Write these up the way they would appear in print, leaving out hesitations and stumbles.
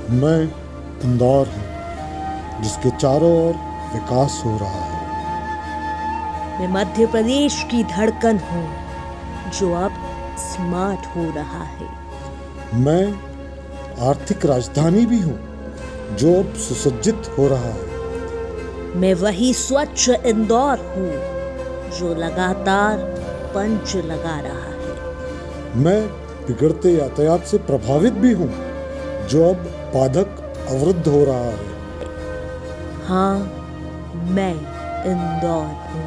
मैं इंदौर हूँ जिसके चारों ओर विकास हो रहा है। मैं मध्य प्रदेश की धड़कन हूँ जो अब स्मार्ट हो रहा है। मैं आर्थिक राजधानी भी हूँ जो अब सुसज्जित हो रहा है। मैं वही स्वच्छ इंदौर हूँ जो लगातार पंच लगा रहा है। मैं बिगड़ते यातायात से प्रभावित भी हूँ जो अब बाधक अवरुद्ध हो रहा है। हाँ, मैं इंदौर हूँ।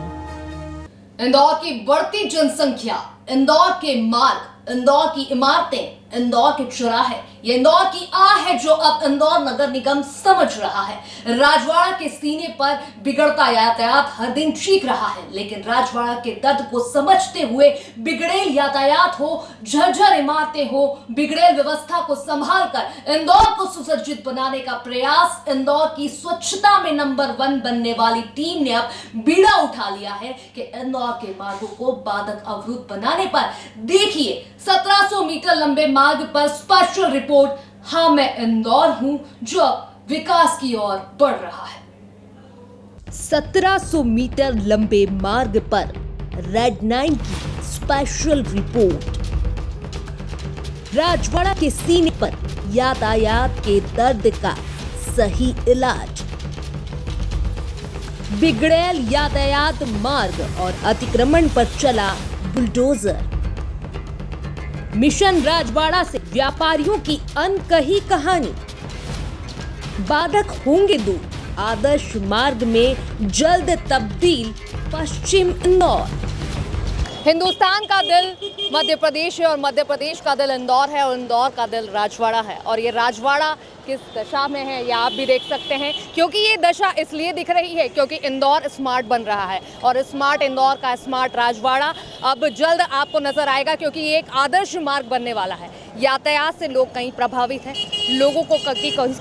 इंदौर की बढ़ती जनसंख्या, इंदौर के मार्ग, इंदौर की इमारतें, इंदौर के चौराहे, ये इंदौर की आह है जो अब इंदौर नगर निगम समझ रहा है। राजवाड़ा के सीने पर बिगड़ता यातायात हर दिन चीख रहा है, लेकिन राजवाड़ा के दर्द को समझते हुए बिगड़ेल यातायात हो, झरझर इमारतें हो, बिगड़ेल व्यवस्था को संभाल कर इंदौर को सुसज्जित बनाने का प्रयास इंदौर की स्वच्छता में नंबर 1 बनने वाली टीम ने अब बीड़ा उठा लिया है कि इंदौर के मार्गों को बाधक अवरुद्ध बनाने पर देखिए 1700 मीटर लंबे मार्ग पर स्पेशल रिपोर्ट हाँ मैं इंदौर हूं जो विकास की ओर बढ़ रहा है। 1700 मीटर लंबे मार्ग पर रेड 9 की स्पेशल रिपोर्ट। राजवाड़ा के सीने पर यातायात के दर्द का सही इलाज। बिगड़ैल यातायात मार्ग और अतिक्रमण पर चला बुलडोजर। मिशन राजवाड़ा से व्यापारियों की अनकही कहानी। बाधक होंगे दूर, आदर्श मार्ग में जल्द तब्दील पश्चिम इंदौर। हिंदुस्तान का दिल मध्य प्रदेश है और मध्य प्रदेश का दिल इंदौर है और इंदौर का दिल राजवाड़ा है। और ये राजवाड़ा किस दशा में है ये आप भी देख सकते हैं, क्योंकि ये दशा इसलिए दिख रही है क्योंकि इंदौर स्मार्ट बन रहा है और स्मार्ट इंदौर का स्मार्ट राजवाड़ा अब जल्द आपको नजर आएगा, क्योंकि ये एक आदर्श मार्ग बनने वाला है। यातायात से लोग कहीं प्रभावित हैं, लोगों को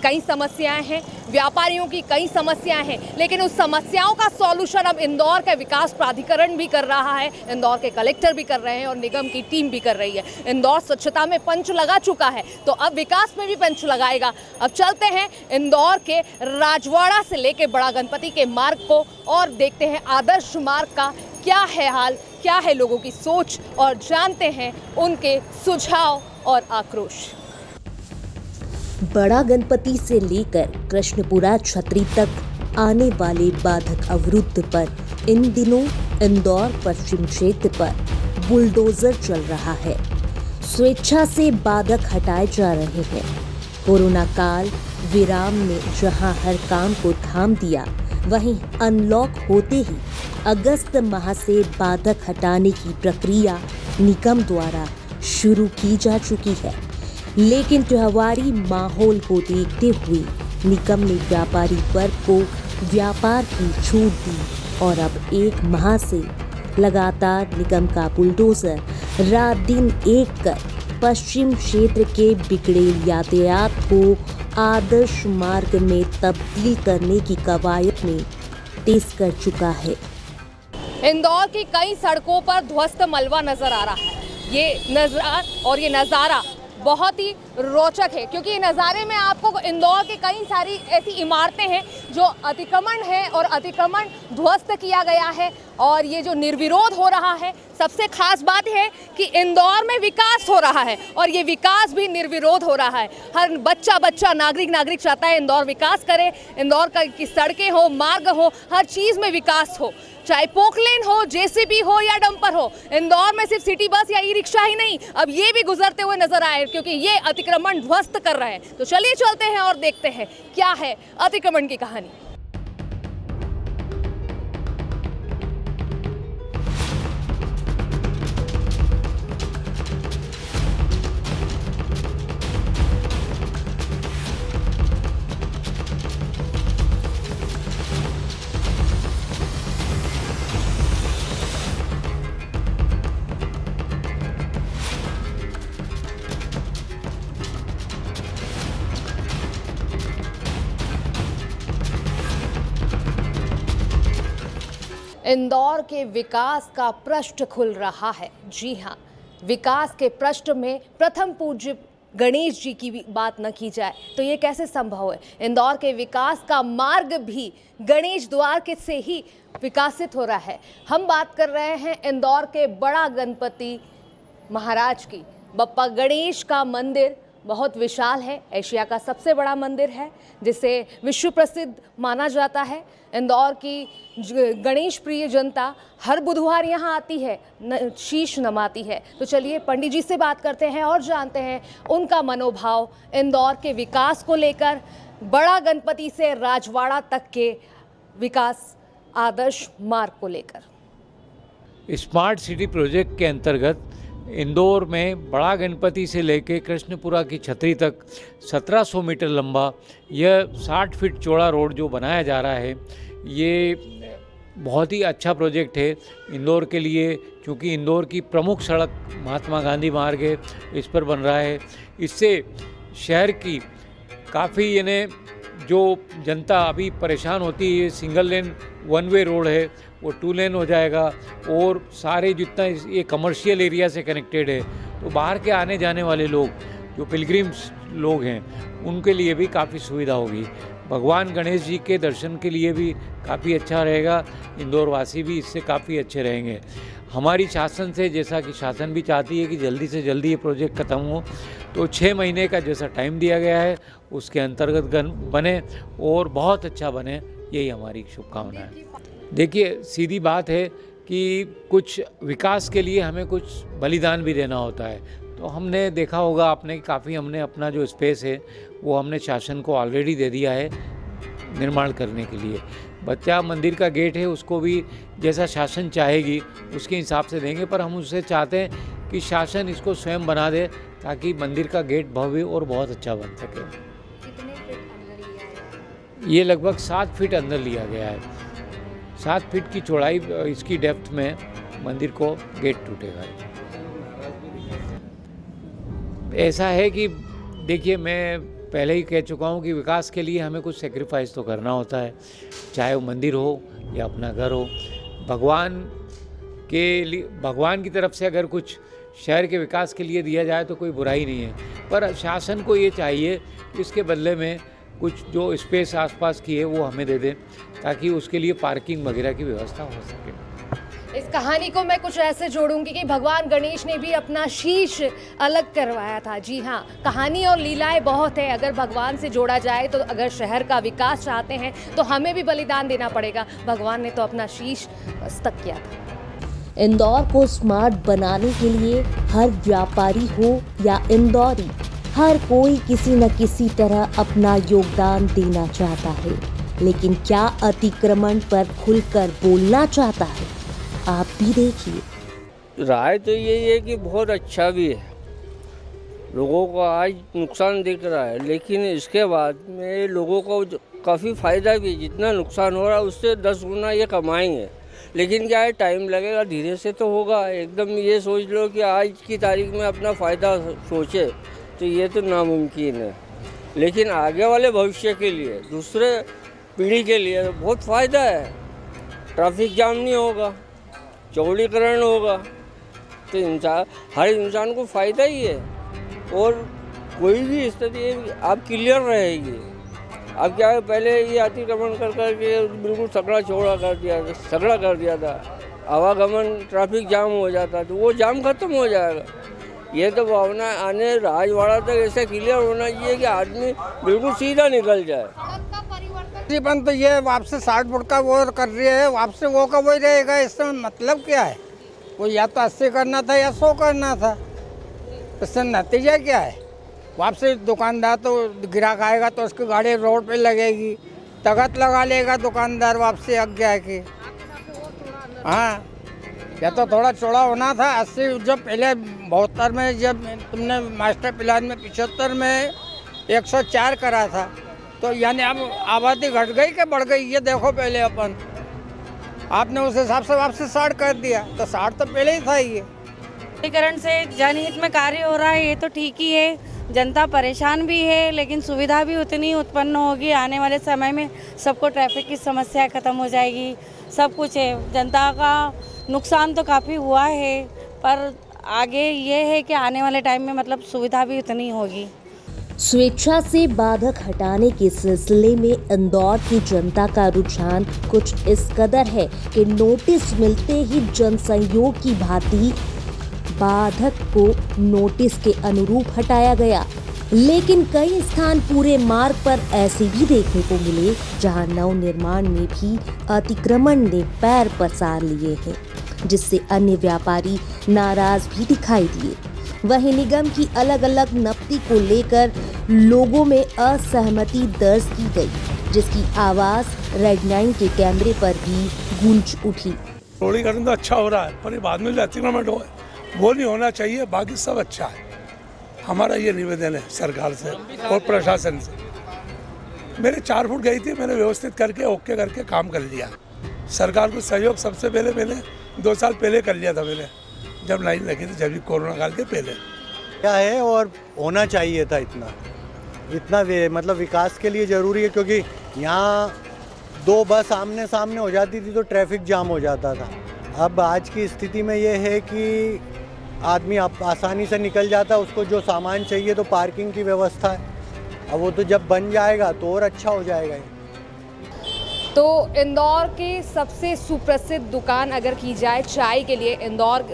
कई समस्याएं हैं, व्यापारियों की कई समस्याएं हैं, लेकिन उस समस्याओं का सॉल्यूशन अब इंदौर का विकास प्राधिकरण भी कर रहा है, इंदौर के कलेक्टर भी कर रहे हैं और निगम की टीम भी कर रही है। इंदौर स्वच्छता में पंच लगा चुका है तो अब विकास में भी पंच लगाएगा। अब चलते हैं इंदौर के राजवाड़ा से लेके बड़ा गणपति के मार्ग को और देखते हैं आदर्श मार्ग का क्या है हाल, क्या है लोगों की सोच और जानते हैं उनके सुझाव और आक्रोश। बड़ा गणपति से लेकर कृष्णपुरा छतरी तक आने वाले बाधक अवरुद्ध पर इन दिनों इंदौर पश्चिम क्षेत्र पर बुलडोजर चल रहा है। स्वेच्छा से बाधक हटाए जा रहे हैं। कोरोना काल विराम ने जहां हर काम को थाम दिया, वहीं अनलॉक होते ही अगस्त माह से बाधक हटाने की प्रक्रिया निगम द्वारा शुरू की जा चुकी है। लेकिन त्योहारी माहौल को देखते हुए निगम ने व्यापारी वर्ग को व्यापार की छूट दी और अब 1 माह से लगातार निगम का बुलडोजर रात दिन एक कर पश्चिम क्षेत्र के बिगड़े यातायात को आदर्श मार्ग में तब्दील करने की कवायद में तेज कर चुका है। इंदौर की कई सड़कों पर ध्वस्त मलबा नजर आ रहा है। ये नज़ारा बहुत ही रोचक है, क्योंकि ये नज़ारे में आपको इंदौर के कई सारी ऐसी इमारतें हैं जो अतिक्रमण है और अतिक्रमण ध्वस्त किया गया है और ये जो निर्विरोध हो रहा है। सबसे खास बात है कि इंदौर में विकास हो रहा है और ये विकास भी निर्विरोध हो रहा है। हर बच्चा नागरिक चाहता है इंदौर विकास करे, इंदौर की सड़कें हो, मार्ग हो, हर चीज़ में विकास हो, चाहे पोकलेन हो, जेसीबी हो या डंपर हो। इंदौर में सिर्फ सिटी बस या ई रिक्शा ही नहीं, अब ये भी गुजरते हुए नजर आए क्योंकि ये अतिक्रमण ध्वस्त कर रहे हैं। तो चलिए चलते हैं और देखते हैं क्या है अतिक्रमण की कहानी। इंदौर के विकास का पृष्ठ खुल रहा है। जी हाँ, विकास के पृष्ठ में प्रथम पूज्य गणेश जी की भी बात न की जाए तो ये कैसे संभव है। इंदौर के विकास का मार्ग भी गणेश द्वार के से ही विकसित हो रहा है। हम बात कर रहे हैं इंदौर के बड़ा गणपति महाराज की। बप्पा गणेश का मंदिर बहुत विशाल है, एशिया का सबसे बड़ा मंदिर है जिसे विश्व प्रसिद्ध माना जाता है। इंदौर की गणेश प्रिय जनता हर बुधवार यहाँ आती है, शीश नमाती है। तो चलिए पंडित जी से बात करते हैं और जानते हैं उनका मनोभाव इंदौर के विकास को लेकर, बड़ा गणपति से राजवाड़ा तक के विकास आदर्श मार्ग को लेकर। स्मार्ट सिटी प्रोजेक्ट के अंतर्गत इंदौर में बड़ा गणपति से लेकर कृष्णपुरा की छतरी तक 1700 मीटर लंबा यह 60 फीट चौड़ा रोड जो बनाया जा रहा है, ये बहुत ही अच्छा प्रोजेक्ट है इंदौर के लिए, क्योंकि इंदौर की प्रमुख सड़क महात्मा गांधी मार्ग है, इस पर बन रहा है। इससे शहर की काफ़ी यानी जो जनता अभी परेशान होती है, single lane one way road है वो 2 लेन हो जाएगा, और सारे जितना ये कमर्शियल एरिया से कनेक्टेड है, तो बाहर के आने जाने वाले लोग जो पिलग्रिम्स लोग हैं उनके लिए भी काफ़ी सुविधा होगी। भगवान गणेश जी के दर्शन के लिए भी काफ़ी अच्छा रहेगा, इंदौर वासी भी इससे काफ़ी अच्छे रहेंगे। हमारी शासन से, जैसा कि शासन भी चाहती है कि जल्दी से जल्दी ये प्रोजेक्ट ख़त्म हो, तो 6 महीने का जैसा टाइम दिया गया है उसके अंतर्गत बने और बहुत अच्छा बने, यही हमारी शुभकामना है। देखिए, सीधी बात है कि कुछ विकास के लिए हमें कुछ बलिदान भी देना होता है। तो हमने देखा होगा आपने, काफ़ी हमने अपना जो स्पेस है वो हमने शासन को ऑलरेडी दे दिया है निर्माण करने के लिए। बच्चा मंदिर का गेट है उसको भी जैसा शासन चाहेगी उसके हिसाब से देंगे, पर हम उससे चाहते हैं कि शासन इसको स्वयं बना दे ताकि मंदिर का गेट भव्य और बहुत अच्छा बन सके। कितने फीट अंदर लिया है? ये लगभग 7 फीट अंदर लिया गया है। 7 फीट की चौड़ाई इसकी डेप्थ में मंदिर को गेट टूटेगा। ऐसा है कि देखिए, मैं पहले ही कह चुका हूँ कि विकास के लिए हमें कुछ सेक्रीफाइस तो करना होता है, चाहे वो मंदिर हो या अपना घर हो। भगवान के लिए, भगवान की तरफ से अगर कुछ शहर के विकास के लिए दिया जाए तो कोई बुराई नहीं है, पर शासन को ये चाहिए कि इसके बदले में कुछ जो स्पेस आसपास की है वो हमें दे दें ताकि उसके लिए पार्किंग वगैरह की व्यवस्था हो सके। इस कहानी को मैं कुछ ऐसे जोड़ूंगी कि भगवान गणेश ने भी अपना शीश अलग करवाया था। जी हाँ, कहानी और लीलाएं बहुत है। अगर भगवान से जोड़ा जाए तो अगर शहर का विकास चाहते हैं तो हमें भी बलिदान देना पड़ेगा। भगवान ने तो अपना शीश तक किया था। इंदौर को स्मार्ट बनाने के लिए हर व्यापारी हो या इंदौरी, हर कोई किसी न किसी तरह अपना योगदान देना चाहता है, लेकिन क्या अतिक्रमण पर खुलकर बोलना चाहता है? आप भी देखिए। राय तो यही है कि बहुत अच्छा भी है, लोगों को आज नुकसान दिख रहा है, लेकिन इसके बाद में लोगों को काफ़ी फ़ायदा भी है। जितना नुकसान हो रहा है उससे 10 गुना ये कमाएंगे, लेकिन क्या है, टाइम लगेगा, धीरे से तो होगा। एकदम ये सोच लो कि आज की तारीख में अपना फ़ायदा सोचे तो ये तो नामुमकिन है, लेकिन आगे वाले भविष्य के लिए, दूसरे पीढ़ी के लिए बहुत फ़ायदा है। ट्रैफिक जाम नहीं होगा, चौड़ीकरण होगा, तो हर इंसान को फ़ायदा ही है, और कोई भी स्थिति आप क्लियर रहेगी। अब क्या है, पहले ये अतिक्रमण कर के बिल्कुल सगड़ा चौड़ा कर दिया था, आवागमन ट्रैफिक जाम हो जाता, तो वो जाम खत्म हो जाएगा। ये तो भावना आने राजवाड़ा तक ऐसा क्लियर होना चाहिए कि आदमी बिल्कुल सीधा निकल जाए। तकरीबन तो ये वापसी 60 फुट का वो कर रही है, वापसी वो का वही रहेगा। इससे मतलब क्या है, वो या तो 80 करना था या 100 करना था, इससे नतीजा क्या है? वापसी दुकानदार तो ग्राहक आएगा तो उसकी गाड़ी रोड पे लगेगी, तगत लगा लेगा दुकानदार वापसी आज्ञा की। हाँ, या तो थोड़ा चौड़ा होना था। 80 जब पहले 72 में, जब तुमने मास्टर प्लान में 75 में 104 करा था, तो यानी अब आबादी घट गई कि बढ़ गई? ये देखो पहले अपन, आपने उस हिसाब से वापसी 60 कर दिया, तो 60 तो पहले ही था। ये एकीकरण से जनहित में कार्य हो रहा है, ये तो ठीक ही है। जनता परेशान भी है, लेकिन सुविधा भी उतनी उत्पन्न होगी। आने वाले समय में सबको ट्रैफिक की समस्या खत्म हो जाएगी, सब कुछ है। जनता का नुकसान तो काफ़ी हुआ है, पर आगे ये है कि आने वाले टाइम में मतलब सुविधा भी उतनी होगी। स्वेच्छा से बाधक हटाने के सिलसिले में इंदौर की जनता का रुझान कुछ इस कदर है कि नोटिस मिलते ही जनसहयोग की भांति बाधक को नोटिस के अनुरूप हटाया गया। लेकिन कई स्थान पूरे मार्ग पर ऐसे भी देखने को मिले जहां नव निर्माण में भी अतिक्रमण ने पैर पसार लिए हैं, जिससे अन्य व्यापारी नाराज भी दिखाई दिए। वहीं निगम की अलग अलग नपती को लेकर लोगों में असहमति दर्ज की गई, जिसकी आवाज रेड 9 के कैमरे पर भी गूंज उठी। रोडीकरण तो अच्छा हो रहा है, पर ये बाद में जो अतिक्रमण हो वो नहीं होना चाहिए, बाकी सब अच्छा है। हमारा ये निवेदन है सरकार से और प्रशासन से। मेरे 4 फुट गई थी, मैंने व्यवस्थित करके ओके करके काम कर लिया। सरकार को सहयोग सबसे पहले 2 साल पहले कर लिया था मैंने, जब लाइन लगी थी, जब भी कोरोना काल के पहले क्या है। और होना चाहिए था इतना मतलब विकास के लिए ज़रूरी है, क्योंकि यहाँ 2 बस आमने सामने हो जाती थी तो ट्रैफिक जाम हो जाता था। अब आज की स्थिति में ये है कि आदमी आसानी से निकल जाता है, उसको जो सामान चाहिए तो पार्किंग की व्यवस्था है। अब वो तो जब बन जाएगा तो और अच्छा हो जाएगा। तो इंदौर के सबसे सुप्रसिद्ध दुकान अगर की जाए चाय के लिए, इंदौर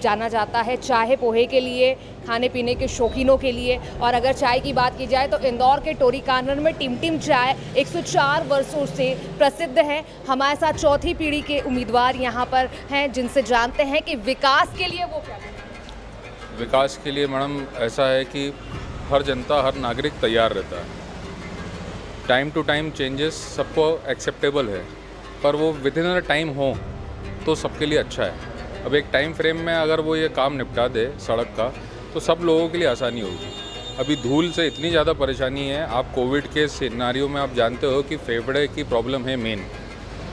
जाना जाता है चाय पोहे के लिए, खाने पीने के शौकीनों के लिए। और अगर चाय की बात की जाए तो इंदौर के टोरी कॉर्नर में टिम चाय 104 वर्षों से प्रसिद्ध है। हमारे साथ चौथी पीढ़ी के उम्मीदवार यहाँ पर हैं, जिनसे जानते हैं कि विकास के लिए वो क्या करें। विकास के लिए मैडम ऐसा है कि हर जनता, हर नागरिक तैयार रहता है। टाइम टू टाइम चेंजेस सबको एक्सेप्टेबल है, पर वो विद इन अ टाइम हो तो सबके लिए अच्छा है। अब एक टाइम फ्रेम में अगर वो ये काम निपटा दे सड़क का, तो सब लोगों के लिए आसानी होगी। अभी धूल से इतनी ज़्यादा परेशानी है। आप कोविड के सिनेरियो में आप जानते हो कि फेफड़े की प्रॉब्लम है मेन।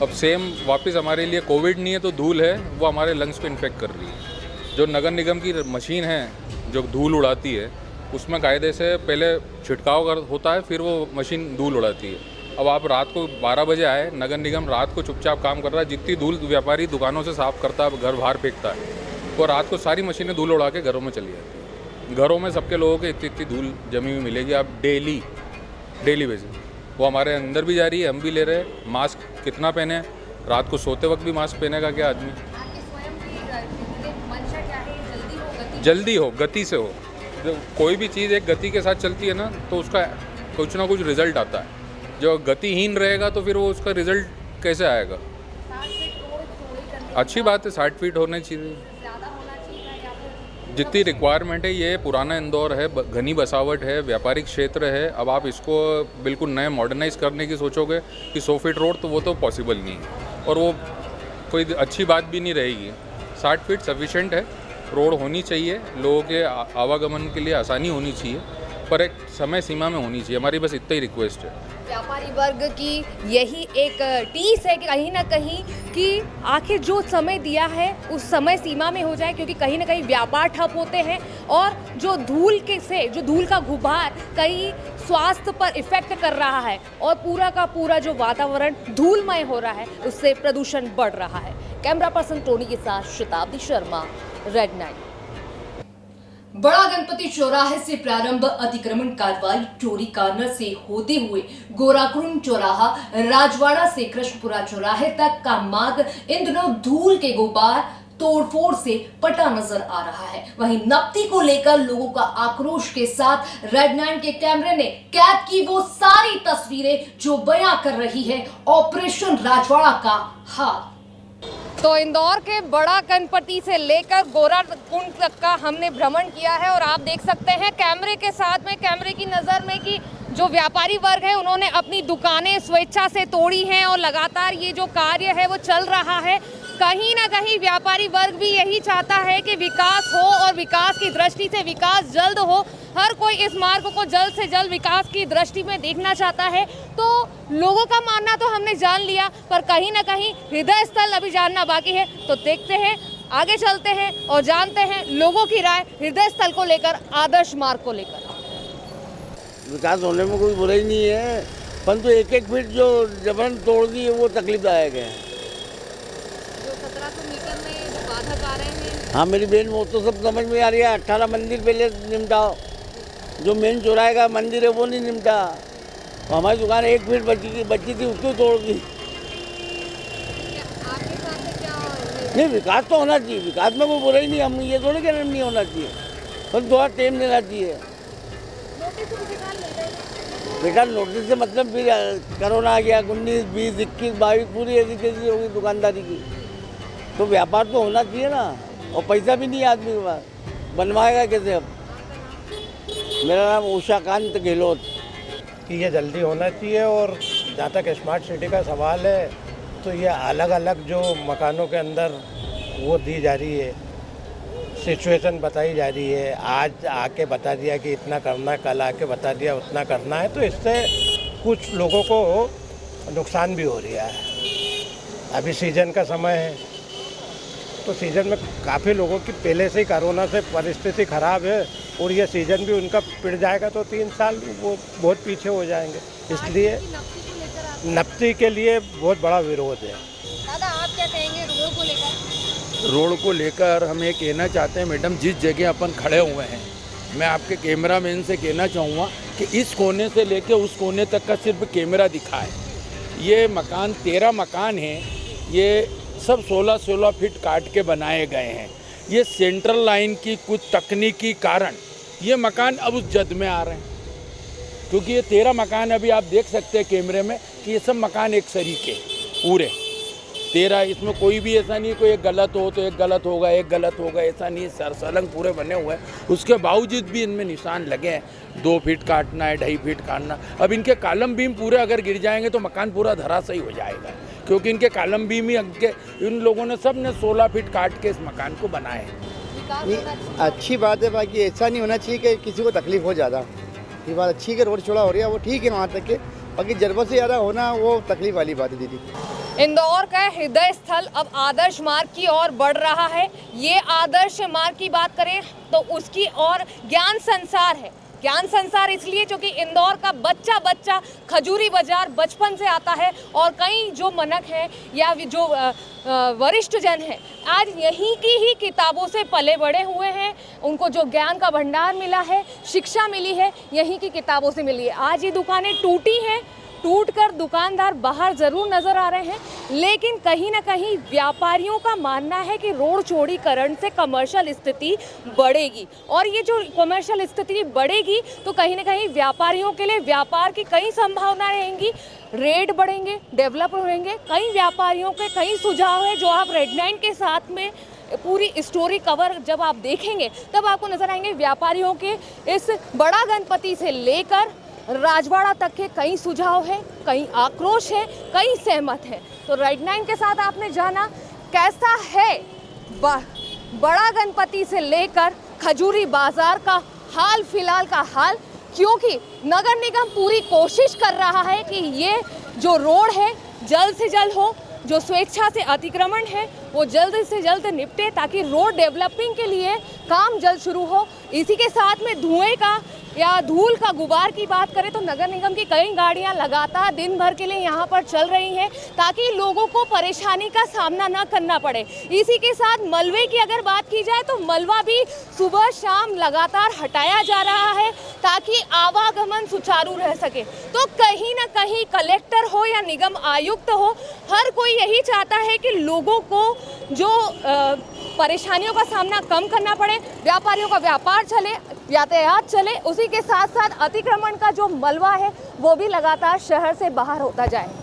अब सेम वापस हमारे लिए कोविड नहीं है तो धूल है, वो हमारे लंग्स को इन्फेक्ट कर रही है। जो नगर निगम की मशीन है जो धूल उड़ाती है, उसमें कायदे से पहले छिड़काव होता है, फिर वो मशीन धूल उड़ाती है। अब आप रात को 12 बजे आए, नगर निगम रात को चुपचाप काम कर रहा है। जितनी धूल व्यापारी दुकानों से साफ़ करता है, घर बाहर फेंकता है, वो रात को सारी मशीनें धूल उड़ा के घरों में चली जाती है। घरों में सबके लोगों के इतनी धूल जमी हुई मिलेगी आप डेली बेसिस। वो हमारे अंदर भी जा रही है, हम भी ले रहे हैं। मास्क कितना पहने, रात को सोते वक्त भी मास्क पहनेगा क्या आदमी? जल्दी हो, गति से हो। कोई भी चीज़ एक गति के साथ चलती है ना, तो उसका कुछ ना कुछ रिजल्ट आता है। जो गतिहीन रहेगा तो फिर वो उसका रिजल्ट कैसे आएगा? अच्छी बात है, 60 फीट होने चाहिए, जितनी रिक्वायरमेंट है। ये पुराना इंदौर है, घनी बसावट है, व्यापारिक क्षेत्र है। अब आप इसको बिल्कुल नए मॉडर्नाइज करने की सोचोगे कि 100 फीट रोड, तो वो तो पॉसिबल नहीं है और वो कोई अच्छी बात भी नहीं रहेगी। 60 फीट सफिशेंट है। रोड होनी चाहिए, लोगों के आवागमन के लिए आसानी होनी चाहिए, पर एक समय सीमा में होनी चाहिए। हमारी बस इतना ही रिक्वेस्ट है। व्यापारी वर्ग की यही एक टीस है कि कहीं ना कहीं कि आखिर जो समय दिया है उस समय सीमा में हो जाए, क्योंकि कहीं ना कहीं व्यापार ठप होते हैं और जो धूल का गुबार कहीं स्वास्थ्य पर इफेक्ट कर रहा है और पूरा का पूरा जो वातावरण धूलमय हो रहा है, उससे प्रदूषण बढ़ रहा है। कैमरा पर्सन टोनी के साथ शताब्दी शर्मा, रेड 9। बड़ा गणपति चौराहे से प्रारंभ अतिक्रमण कार्रवाई टोरी कॉर्नर से होते हुए गोराकुंड चौराहा, राजवाड़ा से कृष्णपुरा चौराहे तक का मार्ग इन दिनों धूल के गुबार तोड़फोड़ से पटा नजर आ रहा है। वहीं नपती को लेकर लोगों का आक्रोश के साथ रेड 9 के कैमरे ने कैद की वो सारी तस्वीरें जो बयां कर रही है ऑपरेशन राजवाड़ा का हाल। तो इंदौर के बड़ा गणपति से लेकर गोराकुंड तक का हमने भ्रमण किया है और आप देख सकते हैं कैमरे के साथ में, कैमरे की नज़र में, कि जो व्यापारी वर्ग है उन्होंने अपनी दुकानें स्वेच्छा से तोड़ी हैं और लगातार ये जो कार्य है वो चल रहा है। कहीं ना कहीं व्यापारी वर्ग भी यही चाहता है कि विकास हो और विकास की दृष्टि से विकास जल्द हो। हर कोई इस मार्ग को जल्द से जल्द विकास की दृष्टि में देखना चाहता है। तो लोगों का मानना तो हमने जान लिया, पर कहीं ना कहीं हृदय स्थल अभी जानना बाकी है। तो देखते हैं, आगे चलते हैं और जानते हैं लोगों की राय हृदय स्थल को लेकर, आदर्श मार्ग को लेकर। विकास होने में कोई बुराई नहीं है, परंतु एक फीट जो जबरन तोड़ दी है वो तकलीफदायक है। जो 1700 मीटर में जो बाधक आ रहे हैं हाँ मेरी बहन, वो तो सब समझ में आ रही है। 18 मंदिर पहले निपटाओ, जो मेन चौराहे का मंदिर है वो नहीं निपटा। तो हमारी दुकान 1 फीट बची थी, उसको तोड़ दी। आपके साथ में क्या नहीं, विकास तो होना चाहिए, विकास में कोई बुरा ही नहीं। हम ये थोड़े कह रहे नहीं होना चाहिए, बस थोड़ा टाइम देना चाहिए। बेटा नोटिस से मतलब फिर कोरोना आ गया, 19, 20, 21, 22 पूरी ऐसी कैसी होगी दुकानदारी की। तो व्यापार तो होना चाहिए ना, और पैसा भी नहीं है आदमी के पास, बनवाएगा कैसे। अब मेरा नाम उषाकांत गहलोत। कि ये जल्दी होना चाहिए। और जहाँ तक स्मार्ट सिटी का सवाल है, तो ये अलग अलग जो मकानों के अंदर वो दी जा रही है, सिचुएशन बताई जा रही है। आज आके बता दिया कि इतना करना है, कल आके बता दिया उतना करना है, तो इससे कुछ लोगों को नुकसान भी हो रहा है। अभी सीजन का समय है, तो सीजन में काफ़ी लोगों की पहले से ही कोरोना से परिस्थिति ख़राब है, और ये सीज़न भी उनका पिट जाएगा तो 3 साल वो बहुत पीछे हो जाएंगे। इसलिए नफ्ती के लिए बहुत बड़ा विरोध है। दादा आप क्या कहेंगे रोड को लेकर? रोड को लेकर हम ये कहना चाहते हैं मैडम, जिस जगह अपन खड़े हुए हैं, मैं आपके कैमरामैन से कहना चाहूँगा कि इस कोने से लेकर उस कोने तक का सिर्फ कैमरा दिखाए। ये मकान 13 मकान हैं, ये सब 16-16 फीट काट के बनाए गए हैं। ये सेंट्रल लाइन की कुछ तकनीकी कारण ये मकान अब उस जद में आ रहे हैं, क्योंकि ये 13 मकान अभी आप देख सकते हैं कैमरे में कि ये सब मकान एक सरीके पूरे 13, इसमें कोई भी ऐसा नहीं कोई एक गलत हो तो एक गलत होगा, एक गलत होगा, ऐसा नहीं। सरसलंग पूरे बने हुए हैं, उसके बावजूद भी इनमें निशान लगे हैं। 2 फीट काटना है, 2.5 फीट काटना। अब इनके कॉलम बीम पूरे अगर गिर जाएंगे तो मकान पूरा धराशायी हो जाएगा, क्योंकि इनके कॉलम बीम ही इन लोगों ने सब ने 16 फीट काट के इस मकान को बनाए हैं। अच्छी बात है, बाकी ऐसा नहीं होना चाहिए कि किसी को तकलीफ हो ज़्यादा। ये बात अच्छी है, रोड चौड़ा हो रही है वो ठीक है वहाँ तक के, बाकी ज़रूरत से ज़्यादा होना वो तकलीफ वाली बात है दीदी। इंदौर का हृदय स्थल अब आदर्श मार्ग की ओर बढ़ रहा है। ये आदर्श मार्ग की बात करें तो उसकी ओर ज्ञान संसार है। ज्ञान संसार इसलिए क्योंकि इंदौर का बच्चा बच्चा खजूरी बाजार बचपन से आता है, और कई जो मनक हैं या जो वरिष्ठ जन हैं आज यहीं की ही किताबों से पले बड़े हुए हैं। उनको जो ज्ञान का भंडार मिला है, शिक्षा मिली है, यहीं की किताबों से मिली है। आज ये दुकानें टूटी हैं, टूटकर दुकानदार बाहर ज़रूर नज़र आ रहे हैं, लेकिन कहीं ना कहीं व्यापारियों का मानना है कि रोड चौड़ीकरण से कमर्शियल स्थिति बढ़ेगी, और ये जो कमर्शियल स्थिति बढ़ेगी तो कहीं ना कहीं व्यापारियों के लिए व्यापार की कई संभावनाएं रहेंगी, रेट बढ़ेंगे, डेवलप होंगे। कई व्यापारियों के कई सुझाव है जो आप रेड 9 के साथ में पूरी स्टोरी कवर जब आप देखेंगे तब आपको नजर आएंगे। व्यापारियों के इस बड़ा गणपति से लेकर राजवाड़ा तक के कई सुझाव है, कई आक्रोश है, कई सहमत है। तो रेड 9 के साथ आपने जाना कैसा है बड़ा गणपति से लेकर खजूरी बाजार का हाल फिलहाल का हाल, क्योंकि नगर निगम पूरी कोशिश कर रहा है कि ये जो रोड है जल्द से जल्द हो, जो स्वेच्छा से अतिक्रमण है वो जल्द से जल्द निपटे, ताकि रोड डेवलपिंग के लिए काम जल्द शुरू हो। इसी के साथ में धुएं का या धूल का गुबार की बात करें तो नगर निगम की कई गाड़ियां लगातार दिन भर के लिए यहां पर चल रही हैं, ताकि लोगों को परेशानी का सामना ना करना पड़े। इसी के साथ मलबे की अगर बात की जाए तो मलबा भी सुबह शाम लगातार हटाया जा रहा है, ताकि आवागमन सुचारू रह सके। तो कहीं ना कहीं कलेक्टर हो या निगम आयुक्त हो, हर कोई यही चाहता है कि लोगों को जो परेशानियों का सामना कम करना पड़े, व्यापारियों का व्यापार चले, यातायात चले, उसी के साथ साथ अतिक्रमण का जो मलबा है वो भी लगातार शहर से बाहर होता जाए।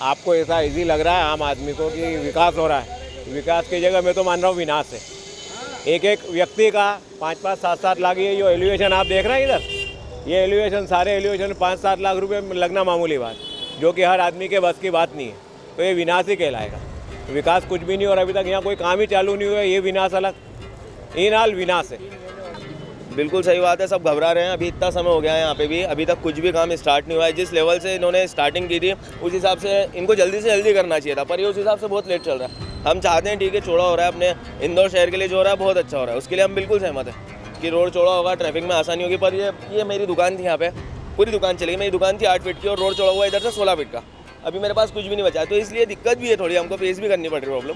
आपको ऐसा इजी लग रहा है आम आदमी को कि विकास हो रहा है, विकास की जगह मैं तो मान रहा हूँ विनाश है। एक एक व्यक्ति का 5-5, 7-7 लाख, ये जो एलिवेशन आप देख रहे हैं इधर, ये एलिवेशन सारे एलिवेशन 5-7 लाख रुपए में लगना मामूली बात, जो कि हर आदमी के बस की बात नहीं है, तो ये विनाश ही कहलाएगा। विकास कुछ भी नहीं हो रहा, अभी तक यहाँ कोई काम ही चालू नहीं हुआ, ये विनाश अलग, इन हाल विनाश है। बिल्कुल सही बात है, सब घबरा रहे हैं। अभी इतना समय हो गया है यहाँ पे भी, अभी तक कुछ भी काम स्टार्ट नहीं हुआ है। जिस लेवल से इन्होंने स्टार्टिंग की थी उस हिसाब से इनको जल्दी से जल्दी करना चाहिए था, पर ये उस हिसाब से बहुत लेट चल रहा है। हम चाहते हैं ठीक है, चौड़ा हो रहा है, अपने इंदौर शहर के लिए जो हो रहा है बहुत अच्छा हो रहा है, उसके लिए हम बिल्कुल सहमत हैं कि रोड चौड़ा होगा, ट्रैफिक में आसानी होगी। पर ये मेरी दुकान थी, यहाँ पे पूरी दुकान चलेगी। मेरी दुकान थी 8 फीट की और रोड चौड़ा हुआ इधर से 16 फीट का, अभी मेरे पास कुछ भी नहीं बचा है, तो इसलिए दिक्कत भी है थोड़ी, हमको फेस भी करनी पड़ रही प्रॉब्लम,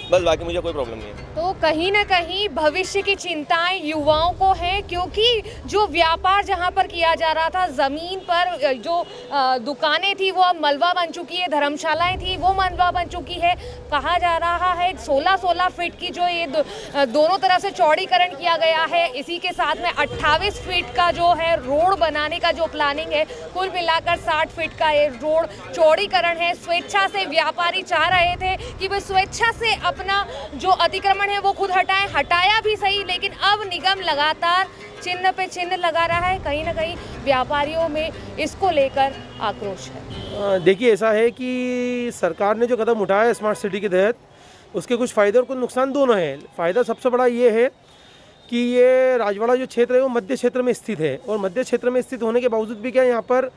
बस बाकी मुझे कोई प्रॉब्लम नहीं है। तो कहीं ना कहीं भविष्य की चिंताएं युवाओं को हैं, क्योंकि जो व्यापार जहां पर किया जा रहा था, ज़मीन पर जो दुकानें थी वो अब मलबा बन चुकी है, धर्मशालाएं थी वो मलबा बन चुकी है। कहा जा रहा है 16-16 फीट की जो ये दोनों तरफ से चौड़ीकरण किया गया है, इसी के साथ में 28 फीट का जो है रोड बनाने का जो प्लानिंग है, कुल मिलाकर 60 फीट का ये रोड चौड़ीकरण है। स्वेच्छा से व्यापारी चाह रहे थे कि वे स्वेच्छा से अपना जो अतिक्रमण है वो खुद हटाएं, हटाया भी सही, लेकिन अब निगम लगातार चिन्ह पे चिन्ह लगा रहा है। कहीं ना कहीं व्यापारियों में इसको लेकर आक्रोश है। देखिए, ऐसा है कि सरकार ने जो कदम उठाया है स्मार्ट सिटी के तहत, उसके कुछ फ़ायदे और कुछ नुकसान दोनों हैं। फ़ायदा सबसे बड़ा ये है कि ये राजवाड़ा जो क्षेत्र है वो मध्य क्षेत्र में स्थित है, और मध्य क्षेत्र में स्थित होने के बावजूद भी क्या यहाँ पर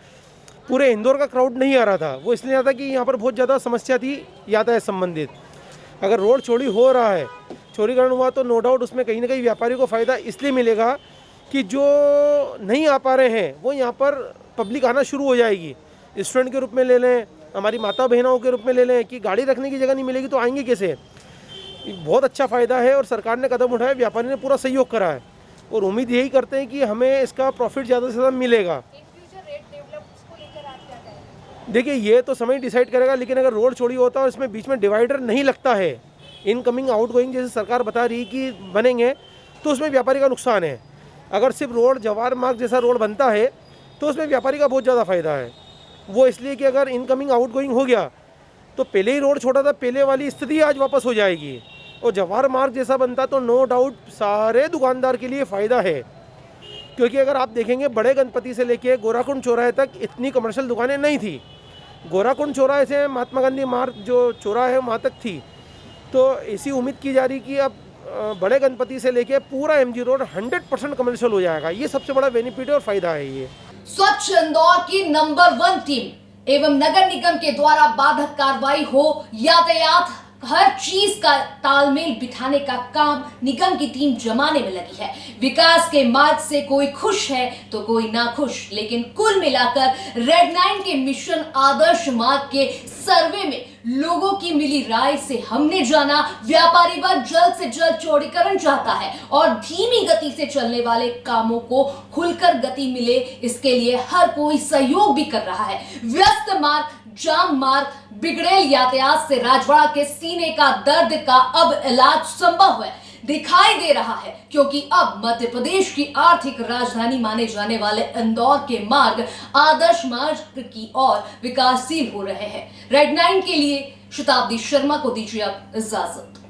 पूरे इंदौर का क्राउड नहीं आ रहा था। वो इसलिए आता कि यहाँ पर बहुत ज़्यादा समस्या थी यातायात संबंधित। अगर रोड चौड़ी हो रहा है, चौड़ीकरण हुआ, तो नो डाउट उसमें कहीं ना कहीं व्यापारियों को फ़ायदा इसलिए मिलेगा कि जो नहीं आ पा रहे हैं वो यहाँ पर पब्लिक आना शुरू हो जाएगी। स्टूडेंट के रूप में ले लें, हमारी माता बहनों के रूप में ले लें कि गाड़ी रखने की जगह नहीं मिलेगी तो आएंगे कैसे। बहुत अच्छा फ़ायदा है और सरकार ने कदम उठाया, व्यापारी ने पूरा सहयोग करा है, और उम्मीद यही करते हैं कि हमें इसका प्रॉफिट ज़्यादा से ज़्यादा मिलेगा। देखिए, ये तो समय डिसाइड करेगा, लेकिन अगर रोड चौड़ी होता है और इसमें बीच में डिवाइडर नहीं लगता है, इनकमिंग आउटगोइंग जैसे सरकार बता रही कि बनेंगे, तो उसमें व्यापारी का नुकसान है। अगर सिर्फ रोड जवाहर मार्ग जैसा रोड बनता है तो उसमें व्यापारी का बहुत ज़्यादा फ़ायदा है। वो इसलिए कि अगर इनकमिंग आउटगोइंग हो गया तो पहले ही रोड छोटा था, पहले वाली स्थिति आज वापस हो जाएगी, और जवाहर मार्ग जैसा बनता तो नो डाउट सारे दुकानदार के लिए फ़ायदा है। क्योंकि अगर आप देखेंगे, बड़े गणपति से लेके गोराकुंड चौराहे तक इतनी कमर्शियल दुकानें नहीं थी। गोराकुंड चौराहे से महात्मा गांधी मार्ग जो चौराहा है वहाँ तक थी, तो ऐसी उम्मीद की जा रही कि अब बड़े गणपति से लेके पूरा एमजी रोड 100% कमर्शियल हो जाएगा। ये सबसे बड़ा बेनिफिट है और फायदा है। ये स्वच्छ इंदौर की नंबर 1 टीम एवं नगर निगम के द्वारा बाधक कार्रवाई हो, यातायात हर चीज का तालमेल बिठाने का काम निगम की टीम जमाने में लगी है। विकास के मार्ग से कोई खुश है तो कोई नाखुश, लेकिन कुल मिलाकर रेड 9 के मिशन आदर्श मार्ग के सर्वे में लोगों की मिली राय से हमने जाना, व्यापारी वर्ग जल्द से जल्द चौड़ीकरण चाहता है और धीमी गति से चलने वाले कामों को खुलकर गति मिले, इसके लिए हर कोई सहयोग भी कर रहा है। व्यस्त मार्ग, जाम मार्ग, बिगड़ेल यातायात से राजवाड़ा के सीने का दर्द का अब इलाज संभव है, दिखाई दे रहा है, क्योंकि अब मध्य प्रदेश की आर्थिक राजधानी माने जाने वाले इंदौर के मार्ग आदर्श मार्ग की ओर विकासशील हो रहे हैं। रेड 9 के लिए शताब्दी शर्मा को दीजिए अब इजाजत।